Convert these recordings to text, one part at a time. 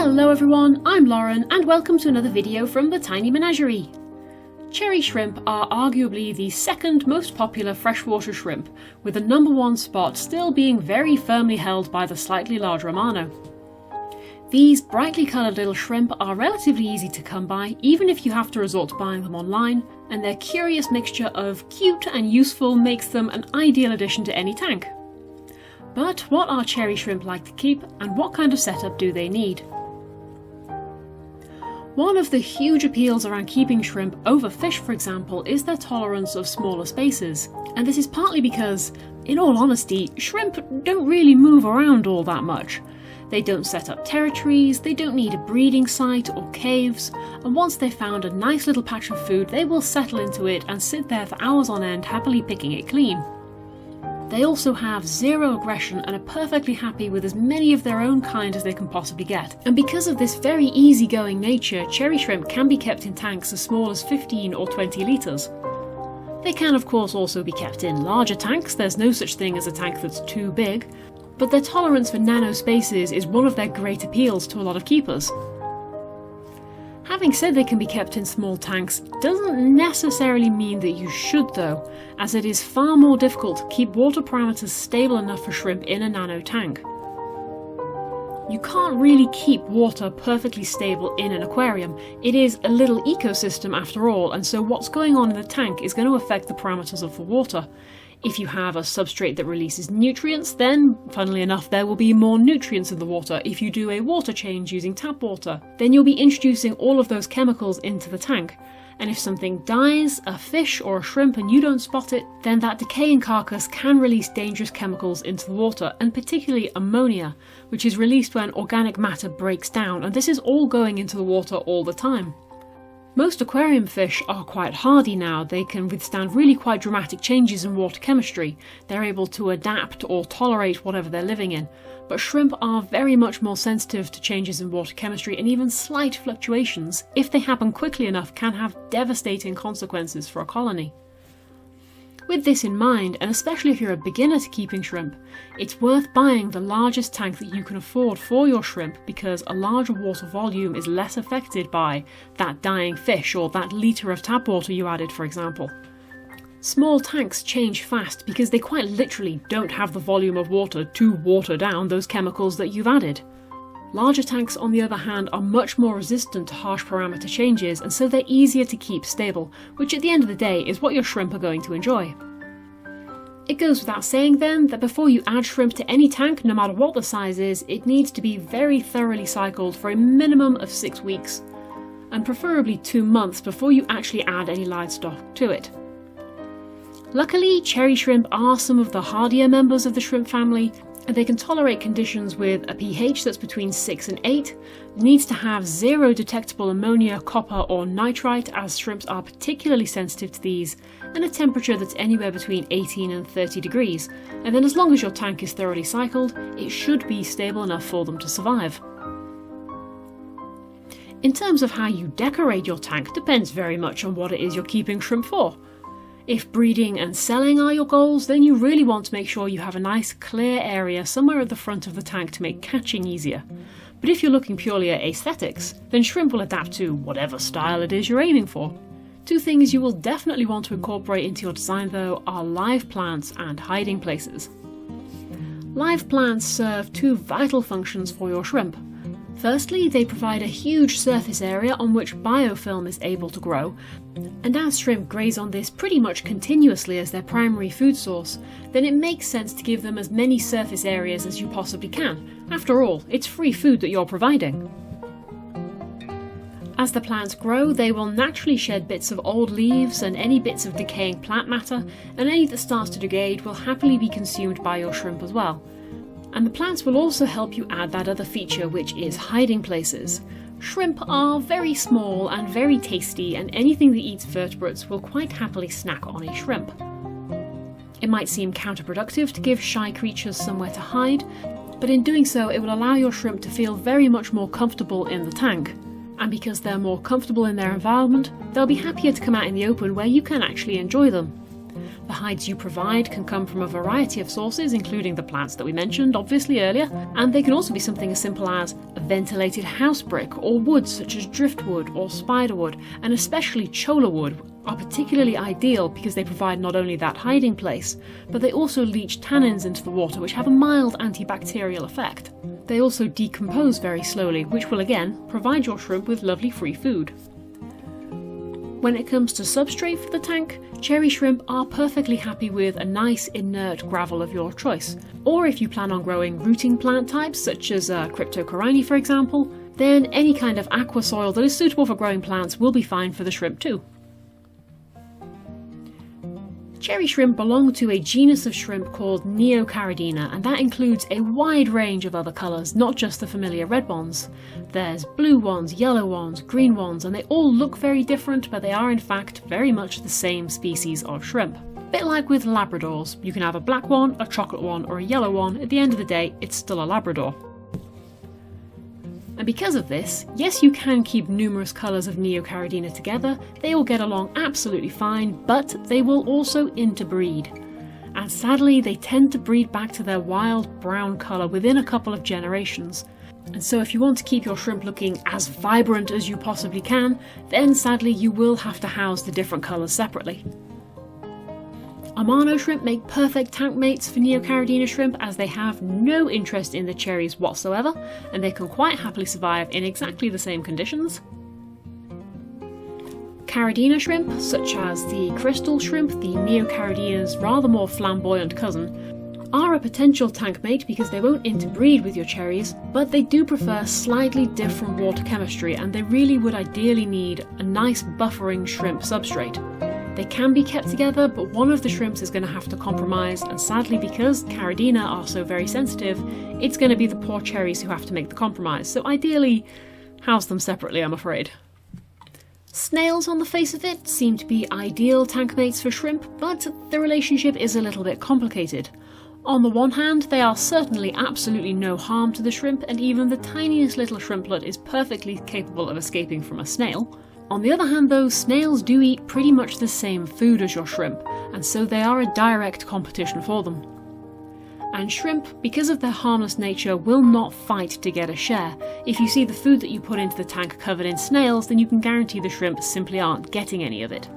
Hello everyone, I'm Lauren and welcome to another video from the Tiny Menagerie. Cherry shrimp are arguably the second most popular freshwater shrimp, with the #1 spot still being very firmly held by the slightly larger Amano. These brightly coloured little shrimp are relatively easy to come by, even if you have to resort to buying them online, and their curious mixture of cute and useful makes them an ideal addition to any tank. But what are cherry shrimp like to keep, and what kind of setup do they need? One of the huge appeals around keeping shrimp over fish, for example, is their tolerance of smaller spaces. And this is partly because, in all honesty, shrimp don't really move around all that much. They don't set up territories, they don't need a breeding site or caves, and once they've found a nice little patch of food, they will settle into it and sit there for hours on end happily picking it clean. They also have zero aggression and are perfectly happy with as many of their own kind as they can possibly get. And because of this very easygoing nature, cherry shrimp can be kept in tanks as small as 15 or 20 litres. They can of course also be kept in larger tanks, there's no such thing as a tank that's too big, but their tolerance for nano spaces is one of their great appeals to a lot of keepers. Having said they can be kept in small tanks doesn't necessarily mean that you should though, as it is far more difficult to keep water parameters stable enough for shrimp in a nano tank. You can't really keep water perfectly stable in an aquarium. It is a little ecosystem after all, and so what's going on in the tank is going to affect the parameters of the water. If you have a substrate that releases nutrients, then, funnily enough, there will be more nutrients in the water. If you do a water change using tap water, then you'll be introducing all of those chemicals into the tank. And if something dies, a fish or a shrimp, and you don't spot it, then that decaying carcass can release dangerous chemicals into the water, and particularly ammonia, which is released when organic matter breaks down, and this is all going into the water all the time. Most aquarium fish are quite hardy now. They can withstand really quite dramatic changes in water chemistry. They're able to adapt or tolerate whatever they're living in. But shrimp are very much more sensitive to changes in water chemistry, and even slight fluctuations, if they happen quickly enough, can have devastating consequences for a colony. With this in mind, and especially if you're a beginner to keeping shrimp, it's worth buying the largest tank that you can afford for your shrimp, because a larger water volume is less affected by that dying fish or that litre of tap water you added, for example. Small tanks change fast because they quite literally don't have the volume of water to water down those chemicals that you've added. Larger tanks, on the other hand, are much more resistant to harsh parameter changes, and so they're easier to keep stable, which at the end of the day is what your shrimp are going to enjoy. It goes without saying then that before you add shrimp to any tank, no matter what the size is, it needs to be very thoroughly cycled for a minimum of 6 weeks, and preferably 2 months before you actually add any livestock to it. Luckily, cherry shrimp are some of the hardier members of the shrimp family, and they can tolerate conditions with a pH that's between 6 and 8, needs to have zero detectable ammonia, copper or nitrite, as shrimps are particularly sensitive to these, and a temperature that's anywhere between 18 and 30 degrees, and then as long as your tank is thoroughly cycled, it should be stable enough for them to survive. In terms of how you decorate your tank, depends very much on what it is you're keeping shrimp for. If breeding and selling are your goals, then you really want to make sure you have a nice clear area somewhere at the front of the tank to make catching easier. But if you're looking purely at aesthetics, then shrimp will adapt to whatever style it is you're aiming for. 2 things you will definitely want to incorporate into your design though are live plants and hiding places. Live plants serve 2 vital functions for your shrimp. Firstly, they provide a huge surface area on which biofilm is able to grow, and as shrimp graze on this pretty much continuously as their primary food source, then it makes sense to give them as many surface areas as you possibly can. After all, it's free food that you're providing. As the plants grow, they will naturally shed bits of old leaves and any bits of decaying plant matter, and any that starts to degrade will happily be consumed by your shrimp as well. And the plants will also help you add that other feature, which is hiding places. Shrimp are very small and very tasty, and anything that eats vertebrates will quite happily snack on a shrimp. It might seem counterproductive to give shy creatures somewhere to hide, but in doing so it will allow your shrimp to feel very much more comfortable in the tank. And because they're more comfortable in their environment, they'll be happier to come out in the open where you can actually enjoy them. The hides you provide can come from a variety of sources, including the plants that we mentioned obviously earlier, and they can also be something as simple as a ventilated house brick, or wood such as driftwood or spiderwood, and especially cholla wood are particularly ideal because they provide not only that hiding place, but they also leach tannins into the water, which have a mild antibacterial effect. They also decompose very slowly, which will again provide your shrimp with lovely free food. When it comes to substrate for the tank, cherry shrimp are perfectly happy with a nice inert gravel of your choice. Or if you plan on growing rooting plant types such as Cryptocorini for example, then any kind of aqua soil that is suitable for growing plants will be fine for the shrimp too. Cherry shrimp belong to a genus of shrimp called Neocaridina, and that includes a wide range of other colours, not just the familiar red ones. There's blue ones, yellow ones, green ones, and they all look very different, but they are in fact very much the same species of shrimp. A bit like with Labradors, you can have a black one, a chocolate one, or a yellow one. At the end of the day, it's still a Labrador. And because of this, yes, you can keep numerous colours of Neocaridina together, they will get along absolutely fine, but they will also interbreed. And sadly, they tend to breed back to their wild brown colour within a couple of generations. And so if you want to keep your shrimp looking as vibrant as you possibly can, then sadly you will have to house the different colours separately. Amano shrimp make perfect tank mates for Neocaridina shrimp, as they have no interest in the cherries whatsoever, and they can quite happily survive in exactly the same conditions. Caridina shrimp, such as the crystal shrimp, the Neocaridina's rather more flamboyant cousin, are a potential tank mate because they won't interbreed with your cherries, but they do prefer slightly different water chemistry, and they really would ideally need a nice buffering shrimp substrate. They can be kept together, but one of the shrimps is going to have to compromise, and sadly because Caridina are so very sensitive, it's going to be the poor cherries who have to make the compromise, so ideally house them separately, I'm afraid. Snails on the face of it seem to be ideal tank mates for shrimp, but the relationship is a little bit complicated. On the one hand, they are certainly absolutely no harm to the shrimp, and even the tiniest little shrimplet is perfectly capable of escaping from a snail. On the other hand though, snails do eat pretty much the same food as your shrimp, and so they are a direct competition for them. And shrimp, because of their harmless nature, will not fight to get a share. If you see the food that you put into the tank covered in snails, then you can guarantee the shrimp simply aren't getting any of it.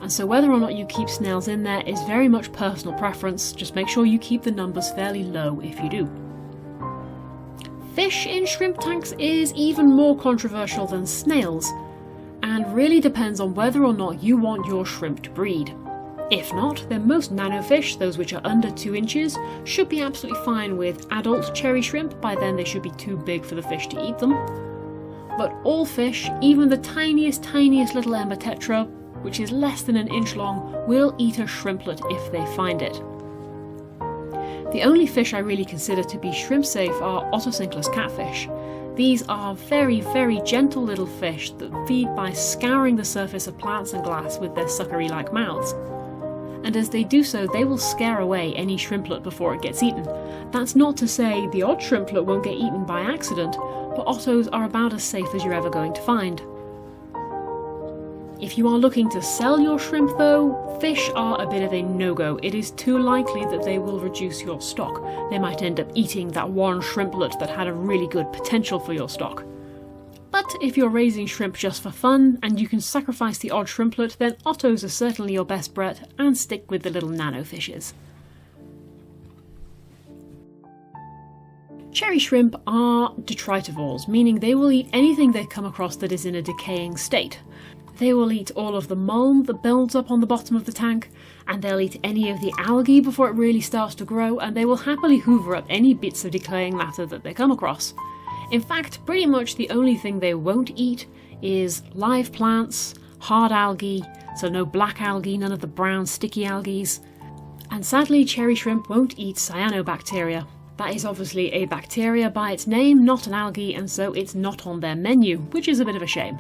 And so whether or not you keep snails in there is very much personal preference, just make sure you keep the numbers fairly low if you do. Fish in shrimp tanks is even more controversial than snails, and really depends on whether or not you want your shrimp to breed. If not, then most nanofish, those which are under 2 inches, should be absolutely fine with adult cherry shrimp. By then they should be too big for the fish to eat them. But all fish, even the tiniest little ember tetra, which is less than an inch long, will eat a shrimplet if they find it. The only fish I really consider to be shrimp safe are Otocinclus catfish. These are very, very gentle little fish that feed by scouring the surface of plants and glass with their suckery-like mouths. And as they do so, they will scare away any shrimplet before it gets eaten. That's not to say the odd shrimplet won't get eaten by accident, but ottos are about as safe as you're ever going to find. If you are looking to sell your shrimp though, fish are a bit of a no-go. It is too likely that they will reduce your stock. They might end up eating that one shrimplet that had a really good potential for your stock. But if you're raising shrimp just for fun, and you can sacrifice the odd shrimplet, then ottos are certainly your best bet, and stick with the little nano fishes. Cherry shrimp are detritivores, meaning they will eat anything they come across that is in a decaying state. They will eat all of the mulm that builds up on the bottom of the tank, and they'll eat any of the algae before it really starts to grow, and they will happily hoover up any bits of decaying matter that they come across. In fact, pretty much the only thing they won't eat is live plants, hard algae, so no black algae, none of the brown sticky algae, and sadly cherry shrimp won't eat cyanobacteria. That is obviously a bacteria by its name, not an algae, and so it's not on their menu, which is a bit of a shame.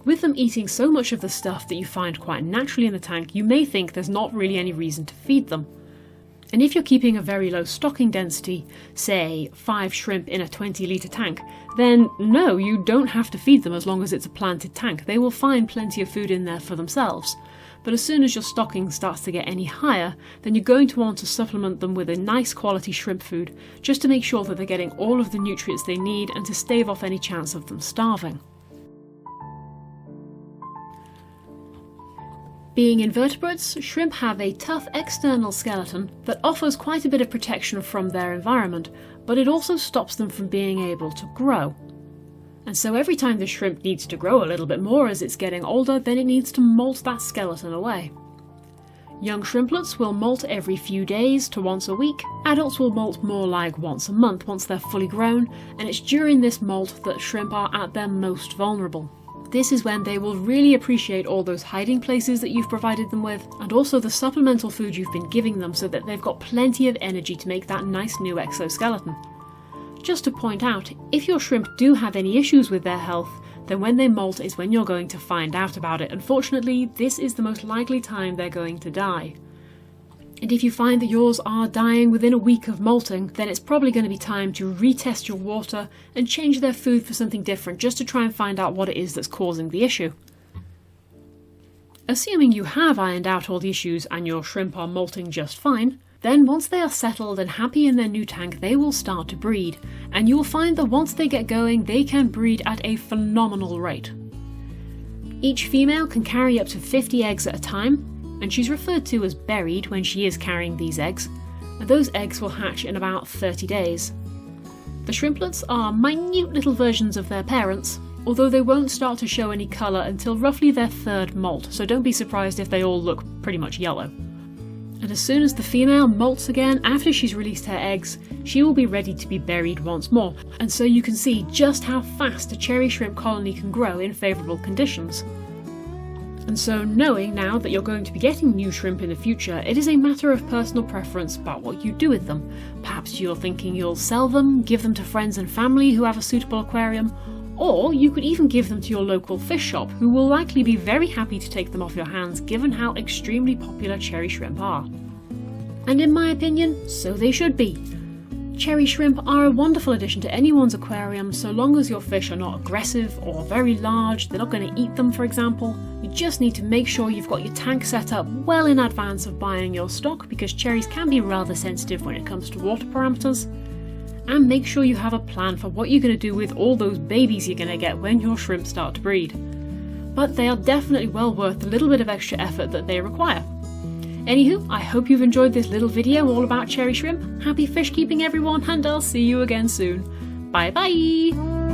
With them eating so much of the stuff that you find quite naturally in the tank, you may think there's not really any reason to feed them. And if you're keeping a very low stocking density, say 5 shrimp in a 20-litre tank, then no, you don't have to feed them as long as it's a planted tank. They will find plenty of food in there for themselves. but as soon as your stocking starts to get any higher, then you're going to want to supplement them with a nice quality shrimp food, just to make sure that they're getting all of the nutrients they need and to stave off any chance of them starving. Being invertebrates, shrimp have a tough external skeleton that offers quite a bit of protection from their environment, but it also stops them from being able to grow. And so every time the shrimp needs to grow a little bit more as it's getting older, then it needs to molt that skeleton away. Young shrimplets will molt every few days to once a week. Adults will molt more like once a month once they're fully grown, and it's during this molt that shrimp are at their most vulnerable. This is when they will really appreciate all those hiding places that you've provided them with, and also the supplemental food you've been giving them so that they've got plenty of energy to make that nice new exoskeleton. Just to point out, if your shrimp do have any issues with their health, then when they molt is when you're going to find out about it. Unfortunately, this is the most likely time they're going to die. And if you find that yours are dying within a week of molting, then it's probably going to be time to retest your water and change their food for something different, just to try and find out what it is that's causing the issue. Assuming you have ironed out all the issues and your shrimp are molting just fine, then once they are settled and happy in their new tank, they will start to breed, and you will find that once they get going, they can breed at a phenomenal rate. Each female can carry up to 50 eggs at a time, and she's referred to as berried when she is carrying these eggs, and those eggs will hatch in about 30 days. The shrimplets are minute little versions of their parents, although they won't start to show any colour until roughly their third molt, so don't be surprised if they all look pretty much yellow. And as soon as the female molts again after she's released her eggs, she will be ready to be berried once more, and so you can see just how fast a cherry shrimp colony can grow in favourable conditions. And so knowing now that you're going to be getting new shrimp in the future, it is a matter of personal preference about what you do with them. Perhaps you're thinking you'll sell them, give them to friends and family who have a suitable aquarium, or you could even give them to your local fish shop, who will likely be very happy to take them off your hands given how extremely popular cherry shrimp are. And in my opinion, so they should be. Cherry shrimp are a wonderful addition to anyone's aquarium so long as your fish are not aggressive or very large, they're not going to eat them for example. You just need to make sure you've got your tank set up well in advance of buying your stock, because cherries can be rather sensitive when it comes to water parameters. And make sure you have a plan for what you're going to do with all those babies you're going to get when your shrimp start to breed. But they are definitely well worth the little bit of extra effort that they require. Anywho, I hope you've enjoyed this little video all about cherry shrimp. Happy fish keeping everyone, and I'll see you again soon. Bye bye!